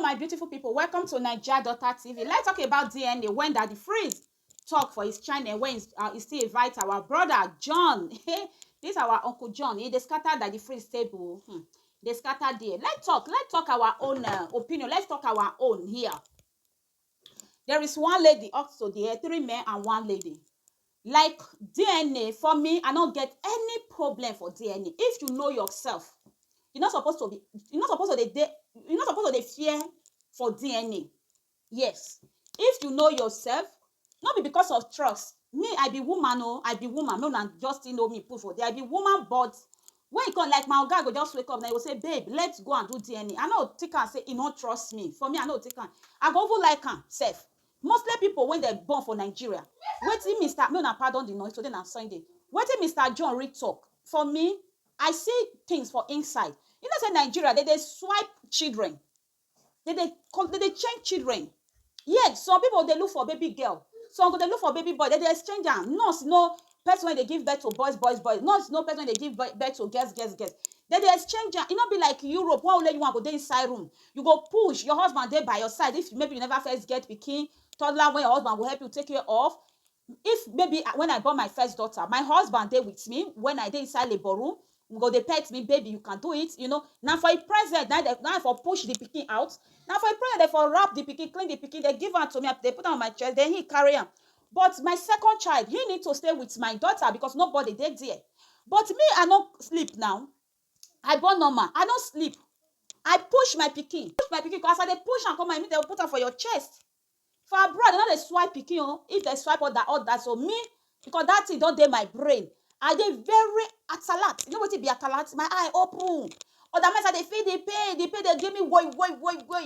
my beautiful people. Welcome to Naija Daughter Tv. Let's talk about DNA. When Daddy Freeze talk for his channel, when he still invite our brother John. This is our Uncle John. They scatter Daddy Freeze table. They scatter there. Let's talk our own opinion. Let's talk our own here. There is one lady also there, 3 men and 1 lady. Like DNA, for me, I don't get any problem for DNA. If you know yourself, you're not supposed to fear for DNA. Yes. If you know yourself, not be because of trust. Me, I be woman, oh, I be woman. No, not just know me put for there. I be woman, but when you come, like my guy go just wake up and I will say, babe, let's go and do DNA. I know take and say, he not trust me. For me, I know take and I go over like him, self. Mostly people when they're born for Nigeria. Waiting Mr. No, pardon the noise, today and Sunday. Waiting Mr. John read talk. For me, I see things for inside. You know, say Nigeria, they swipe children. They change children. Yes, some people they look for baby girl. Some they look for baby boy. They exchange them. No person when they give birth to boys. No person when they give birth to girls. They exchange them. It not be like Europe. Why only you want to go inside room? You go push your husband there by your side. If maybe you never first get pikin, toddler when your husband will help you take care of. If maybe when I born my first daughter, my husband there with me when I did inside labor room. Go they pet me, baby, you can do it, you know. Now for a present, now for push the pikin out. Now for a present, they for wrap the pikin, clean the pikin, they give her to me, they put her on my chest, then he carry her. But my second child, he need to stay with my daughter because nobody they there. But me, I don't sleep now. I born normal. I don't sleep. I push my pikin. Because I they push and come and they will put her for your chest. For abroad, they know they swipe pikin, oh. If they swipe all that, so me, because that thing don't dey my brain. I dey very atalat. You know what it be atalat? My eye open. Other men say they feel they pay, they give me wait.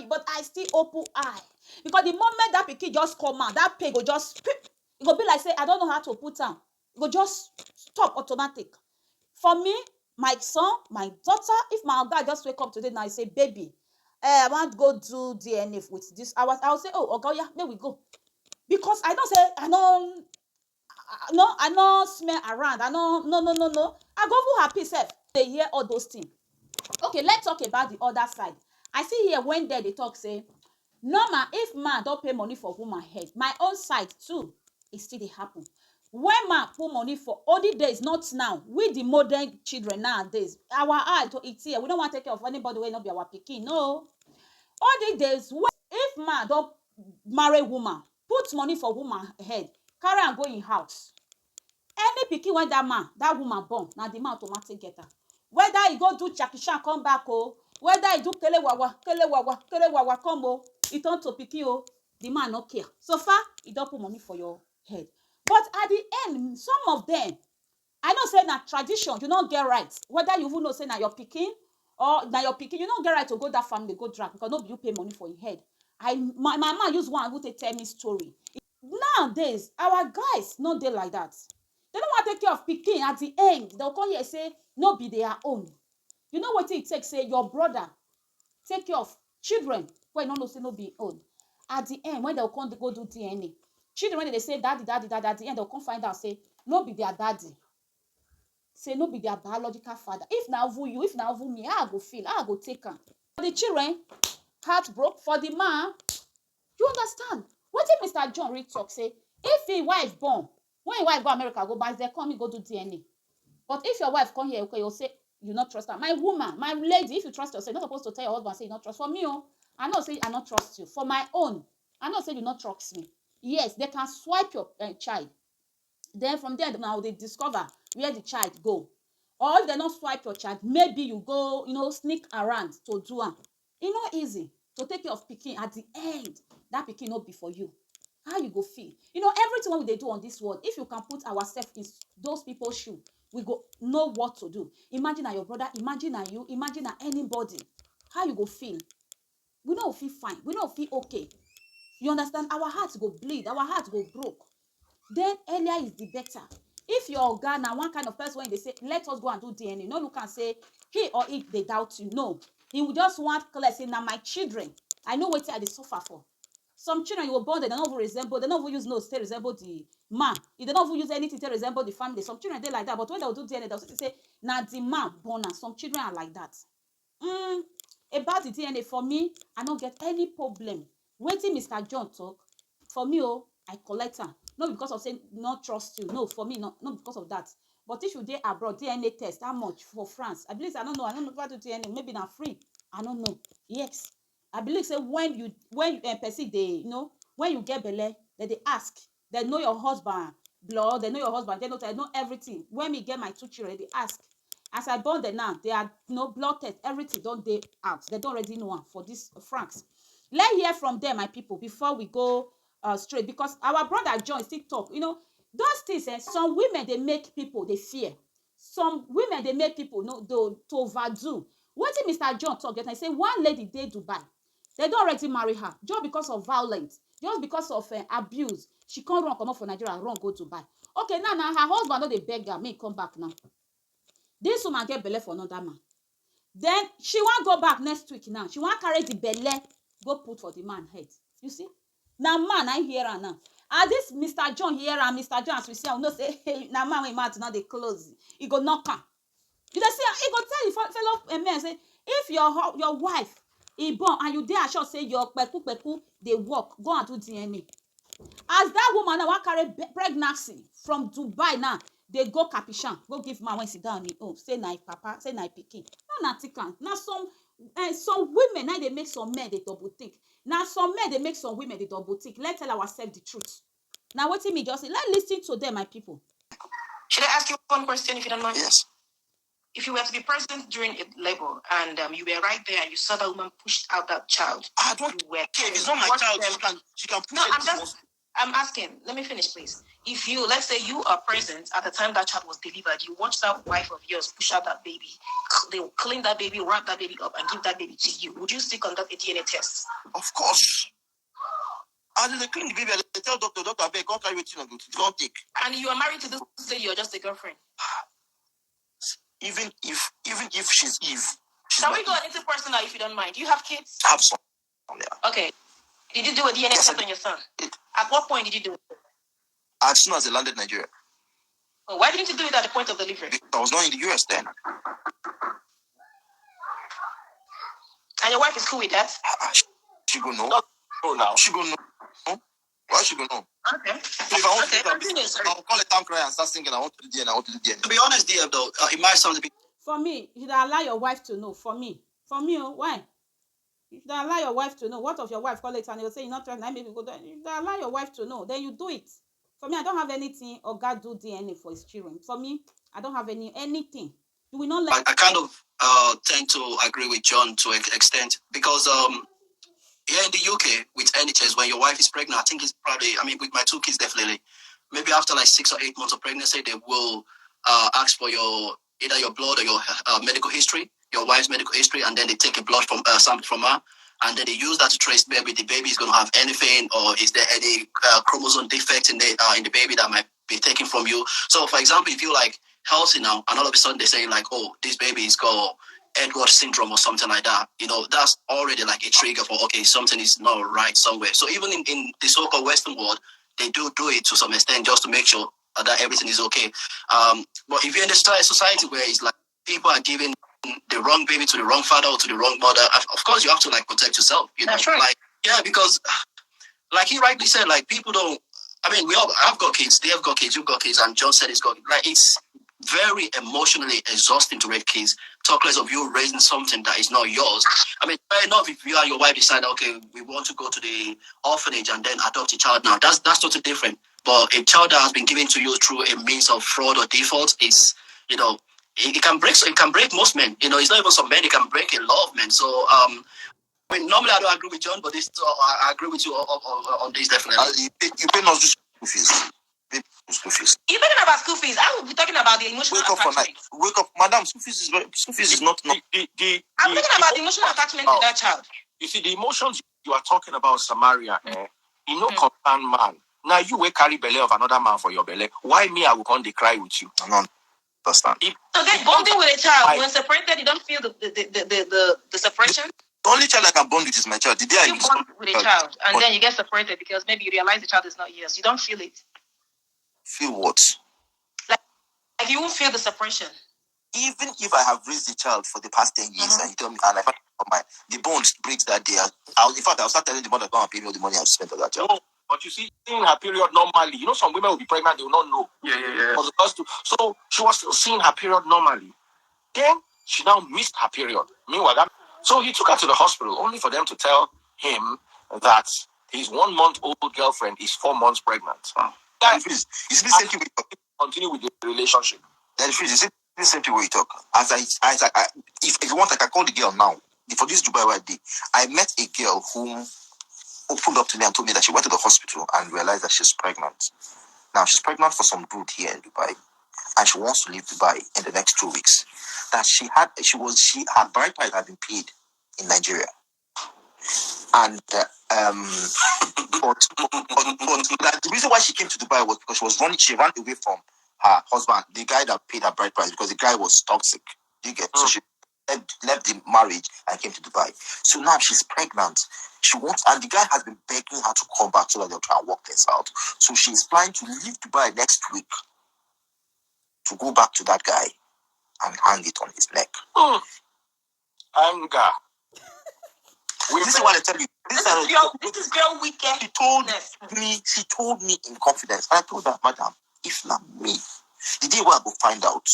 But I still open eye. Because the moment that pikin just come out, that pay go just, it go be like say, I don't know how to put on. It go just stop automatic. For me, my son, my daughter, if my guy just wake up today and I say, baby, I want to go do DNA with this. I'll say, oh, okay, yeah, there we go. Because I don't say, I don't smell around. No. I go for happy self. They hear all those things. Okay, let's talk about the other side. I see here when they talk, say, normal, if man don't pay money for woman head, my own side too, it still dey happen. When man put money for older days, not now, with the modern children nowadays, our eye to it here. We don't want to take care of anybody when not be our pikin. No. Older days, if man don't marry woman, put money for woman head, carry and go in house. Any pikin when that woman born, now the man automatic get her. Whether he go do chakishan come back, oh, whether he do kelewawa come, oh, he turn to pikin, oh, the man no care. So far, he don't put money for your head. But at the end, some of them, I know say na tradition, you don't get right. Whether you even know say na your pikin or na your pikin, you don't get right to go that family, go drag, because nobody you pay money for your head. My mama use one who tell me story. Nowadays, our guys no dey like that. They don't want to take care of pikin. At the end, they'll come here and say, no be their own. You know what it takes? Say, your brother take care of children when no say no be own. At the end, when they'll come to go do DNA, children, when they say daddy, at the end, they'll come find out, say, no be their daddy. Say, no be their biological father. If now you, if now me, I go feel, I go take her. For the children, heartbroken. For the man, you understand? What if Mr. John read talk, say, if his wife born, when your wife go America, go back, they come, go do DNA. But if your wife come here, okay, you'll say, you not trust her. My woman, my lady, if you trust yourself, you're not supposed to tell your husband, say, you not trust. For me, oh, I know say, I not trust you. For my own, I know say, you not trust me. Yes, they can swipe your child. Then from there, now they discover where the child go. Or if they not swipe your child, maybe you go, sneak around to do it. It's not easy to take care of pikin. At the end, that pikin not be for you. How you go feel? Everything what they do on this world, if you can put ourselves in those people's shoes, we go know what to do. Imagine your brother, imagine you, imagine anybody. How you go feel? We don't feel fine. We don't feel okay. You understand? Our hearts go bleed. Our hearts go broke. Then earlier is the better. If your guy now one kind of person when they say, let us go and do DNA, no look and say, he or it, they doubt you. No. He will just want clear, say, now my children, I know what they suffer for. Some children you were born, they don't even resemble, they don't even use nose to resemble the man. They don't even use anything to resemble the family. Some children, they like that. But when they'll do DNA, they'll say, now the man born, and some children are like that. about the DNA, for me, I don't get any problem. Waiting Mr. John talk, for me, oh, I collect am. Not because of saying not trust you. No, for me, not because of that. But if you dey abroad, DNA test, how much for France? I believe, I don't know if I do DNA, maybe na free. I don't know. Yes. I believe say when you person dey, when you get belle, they ask, they know your husband blood, they know your husband, they know everything. When me get my 2 children, they ask. As I born them now, they are blood test, everything don't dey out. They don't already know am for this France. Let's hear from them, my people, before we go straight, because our brother John still talk. Those things, some women they make people they fear. Some women they make people to overdo. What did Mr. John talk? I say one lady dey Dubai. They don't already marry her just because of violence, just because of abuse. She can't run come up for Nigeria, run go to buy. Okay, now her husband no dey beg her, make come back now. This woman get belle for another man. Then she wan go back next week now. She wan carry the belle go put for the man head. You see? Now man, I hear her now. And this Mr. John hear her, Mr. John, as we see, I know say, hey, now man, we mouth not dey close. He go knock her. You dey see, he go tell you fellow men say, if your wife he born and you dey sure say your peku dey work, go and do DNA. As that woman now wan carry pregnancy from Dubai now, they go Capishan, go give man when sit down on him own, say na papa, say na pikin. No na tikan. Now some women now they make some men they double think. Now some men they make some women they double think. Let's tell ourselves the truth. Now what me just say, let's listen to them, my people. Should I ask you one question if you don't mind? Yes. If you were to be present during a labor and you were right there and you saw that woman pushed out that child, I don't care. If it's not my child, she can push it. I'm asking, let me finish, please. If you, let's say you are present at the time that child was delivered, you watch that wife of yours push out that baby, they will clean that baby, wrap that baby up, and give that baby to you. Would you still conduct a DNA test? Of course. And they clean the baby, they tell doctor, I beg, can't carry it, don't take. And you are married to this lady, you're just a girlfriend? Even if she's Eve. Can we go into personal if you don't mind? Do you have kids? I have some. Yeah. Okay. Did you do a DNA test on your son? At what point did you do it? As soon as they landed Nigeria. Oh, why didn't you do it at the point of delivery? Because I was not in the US then. And your wife is cool with that? She go know. Oh, now. She go know. Why she go know? Okay. So if I want to continue, I'll call a town crier and start singing, I want to do DNA, I want to do DNA. To be honest, DM, though, it might sound a bit... For me, you should allow your wife to know. For me, why? You should allow your wife to know. What of your wife call it and you'll say you're not trying, maybe go there. You should allow your wife to know. Then you do it. For me, I don't have anything or God do DNA for his children. For me, I don't have anything. You will not let... I kind of tend to agree with John to an extent because here in the UK with NHS, when your wife is pregnant, I think it's probably, with my 2 kids definitely, maybe after like 6 or 8 months of pregnancy, they will ask for either your blood or your medical history, your wife's medical history, and then they take a blood sample from her, and then they use that to trace maybe the baby is going to have anything, or is there any chromosome defect in the baby that might be taken from you. So, for example, if you're like healthy now, and all of a sudden they're saying like, oh, this baby is got Edward syndrome or something like that, that's already like a trigger for, okay, something is not right somewhere. So even in the so-called Western world, they do it to some extent just to make sure that everything is okay. But if you're in a society where it's like people are giving the wrong baby to the wrong father or to the wrong mother, of course you have to like protect yourself. That's right. Like, yeah, because like he rightly said, like people don't. I've got kids, they have got kids, you've got kids, and John said he's got like it's very emotionally exhausting to raise kids. Talk less of you raising something that is not yours. Fair enough if you and your wife decide, okay, we want to go to the orphanage and then adopt a child now. That's totally different. But a child that has been given to you through a means of fraud or default is, it can break most men. It's not even some men, it can break a lot of men. So normally I don't agree with John, but I agree with you on this definitely. You pay no school fees. You're talking about school fees. I will be talking about the emotional attachment. Wake up, madam. School fees is not. I'm talking about the emotional attachment to that child. You see, the emotions you are talking about, Samaria, concern man. Now you will carry belly of another man for your belly. Why me? I will come to cry with you. I don't understand. So then bonding with a child when separated, you don't feel the separation. The only child I can bond with is my child. The day you bond with a child and then you get separated because maybe you realize the child is not yours. You don't feel it. Feel what? Like you won't feel the separation. even if I have raised the child for the past 10 years and you tell me, and I find the bond breaks that day, in fact, I'll start telling the mother, go and pay me all the money I've spent on that child. No, but you see, in her period normally, some women will be pregnant, they will not know. Yeah. So she was still seeing her period normally. Then she now missed her period. Meanwhile, so he took her to the hospital only for them to tell him that his 1 month old girlfriend is 4 months pregnant. Wow. That is the same thing we continue with the relationship. That is the same thing we talk. If you want, I can call the girl now. For this Dubai white day, I met a girl who opened up to me and told me that she went to the hospital and realized that she's pregnant. Now she's pregnant for some dude here in Dubai, and she wants to leave Dubai in the next 2 weeks. That her bride price had been paid in Nigeria, and but the reason why she came to Dubai was because she ran away from her husband, the guy that paid her bride price, because the guy was toxic. You get so she left the marriage and came to Dubai. So now she's pregnant. She wants, and the guy has been begging her to come back so that they'll try and work this out. So she's planning to leave Dubai next week to go back to that guy and hang it on his neck. Anger. This is what I tell you. This is girl wicked. She told me in confidence. And I told her, madam, if not me, the day where I go find out.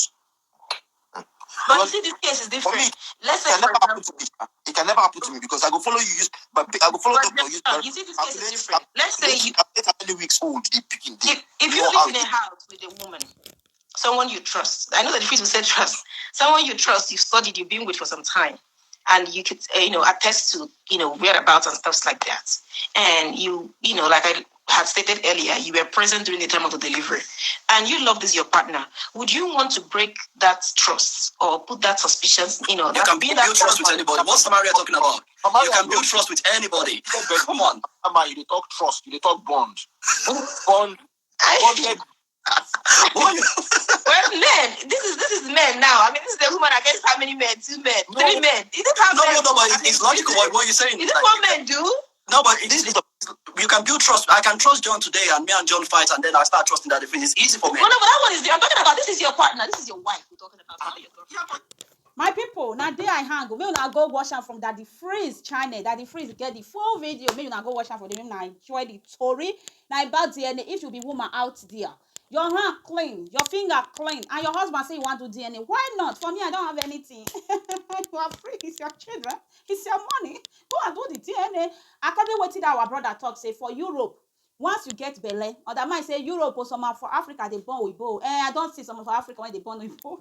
But you see, this case is different. For me, let's say, it can never happen to me because I go follow you. I go follow doctor. You see, this case is different. Let's say you how many weeks old they picking. If you live in a house with a woman, someone you trust. I know that the priest will say trust. Someone you trust, you've studied, you've been with for some time, and you could, attest to, whereabouts and stuff like that. And like I had stated earlier, you were present during the time of the delivery, and you love this your partner. Would you want to break that trust or put that suspicion? You can build trust with anybody. What's Samaria talking about? You can build trust with anybody. Come on, you talk trust, you talk bond. Well, men, this is men now. I mean, this is the woman against how many men? 2 men, 3 men. It's logical what you're saying. Is this what men do? No, but you can build trust. I can trust John today, and me and John fight, and then I start trusting that it's easy for me. Well, no, but that one is I'm talking about. This is your partner. This is your wife. We're talking about. My people, now there I hang. We will now go watch out from Daddy Freeze channel. Daddy Freeze get the full video. Maybe now go watch out for them. Now enjoy the story. Now about DNA. If you be woman out there, your hand clean, your finger clean, and your husband say you want to do DNA. Why not? For me, I don't have anything. You are free. It's your children. It's your money. Go and do the DNA. According to what our brother talk, say for Europe. Once you get belly, or that might say Europe or some for Africa they born with bow. I don't see some of Africa when they born with bow.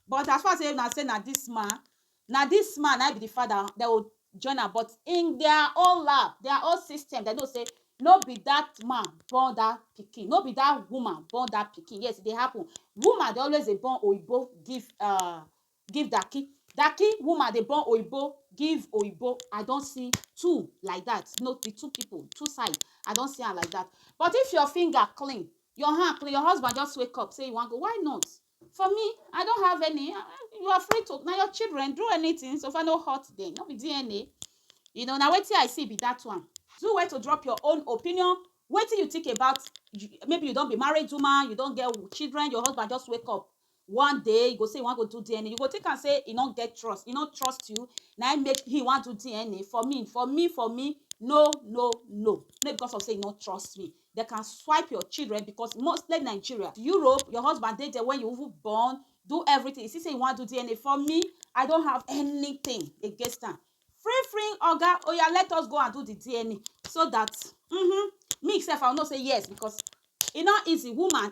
But as far as I say, now this man, I be the father, they will join her. But in their own lab, their own system, they don't say, no be that man born that pikin, no be that woman born that pikin. Yes, they happen. Woman, they always they born oibo, give daki. Daki, woman, they born oibo, give oibo. I don't see two like that. No, the 2 people, 2 sides. I don't see her like that. But if your finger clean, your hand clean, your husband just wake up, say you want to go, why not? For me, I don't have any. You are free to. Now your children do anything. So if I no hurt them, no be DNA. Now wait till I see be that one. Do wait to drop your own opinion. Wait till you think about. Maybe you don't be married woman. You don't get children. Your husband just wake up one day. You go say you want to do DNA. You go think and say he don't get trust. He don't trust you. Now make he want to do DNA. For me. No. Not because of saying not trust me. They can swipe your children because mostly Nigeria, Europe, your husband did there when you were born, do everything. If he say you want to do DNA, for me, I don't have anything against them. Free, Oga. Oh yeah, let us go and do the DNA so that me self I will not say yes because it's not easy. Woman,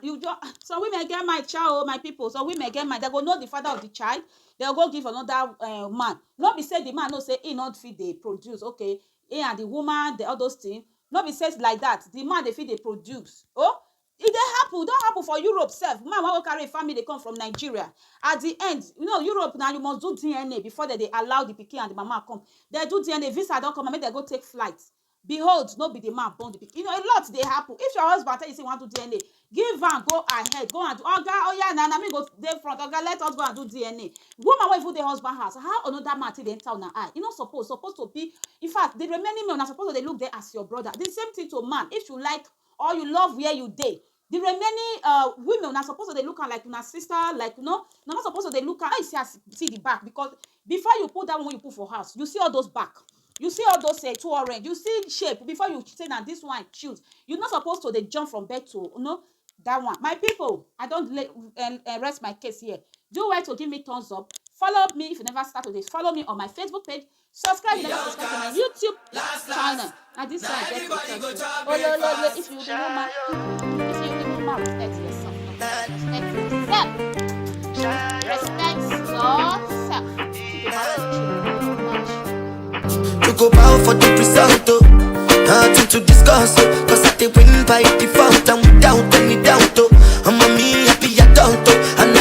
so women get my child, my people. So women get they go know the father of the child. They'll go give another man. Not be say the man no say he not feed they produce. Okay, he and the woman, all those things. Not be says like that. The man they feed they produce. Oh, it don't happen for Europe self. Man want to carry a family, they come from Nigeria. At the end, Europe now you must do DNA before they allow the pikin and the mama come. They do DNA, visa don't come and make they go take flights. Behold, no be the man born the pikin. A lot they happen. If your husband tell you say you want to do DNA, give am go ahead, go and do. Oga, oh yeah, na me go dey front. Oga, let us go and do DNA. Woman wey put the husband house, how another man till they enter on her eye? You not supposed to be. In fact, the remaining men are supposed to they look there as your brother. The same thing to man. If you like or you love where you dey, The remaining women are supposed to they look like una sister, like not supposed to they look at. I see the back, because before you put that one you put for house, you see all those back. You see all those two orange. You see shape before you say that this one choose. You're not supposed to they jump from bed to that one. My people, I don't rest my case here. Do well to give me thumbs up. Follow me if you never started this. Follow me on my Facebook page. Subscribe if you never subscribe to my YouTube channel. And this one get to oh, if you the woman, if you the woman, respect yourself. Respect yourself. To go bow for the result, nothing to discuss, cause I they win by default and without any doubt, I'm a me happy adult, and